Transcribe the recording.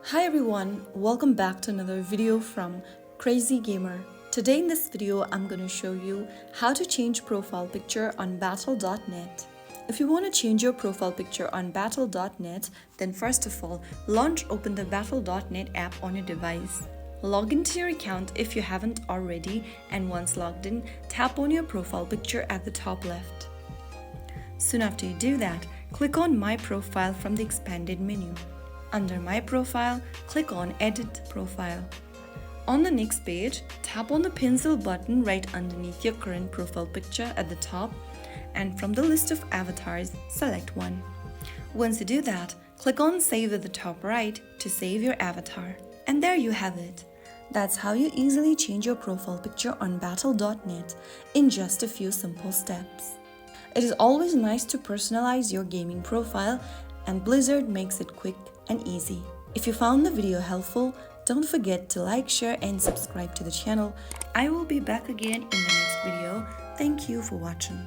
Hi everyone, welcome back to another video from Crazy Gamer. Today in this video, I'm going to show you how to change profile picture on Battle.net. If you want to change your profile picture on Battle.net, then first of all, open the Battle.net app on your device. Log into your account if you haven't already, and once logged in, tap on your profile picture at the top left. Soon after you do that, click on My Profile from the expanded menu. Under My Profile, click on Edit Profile. On the next page, tap on the pencil button right underneath your current profile picture at the top, and from the list of avatars, select one. Once you do that, click on Save at the top right to save your avatar. And there you have it. That's how you easily change your profile picture on Battle.net in just a few simple steps. It is always nice to personalize your gaming profile, and Blizzard makes it quick and easy. If you found the video helpful, don't forget to like, share and subscribe to the channel. I will be back again in the next video. Thank you for watching.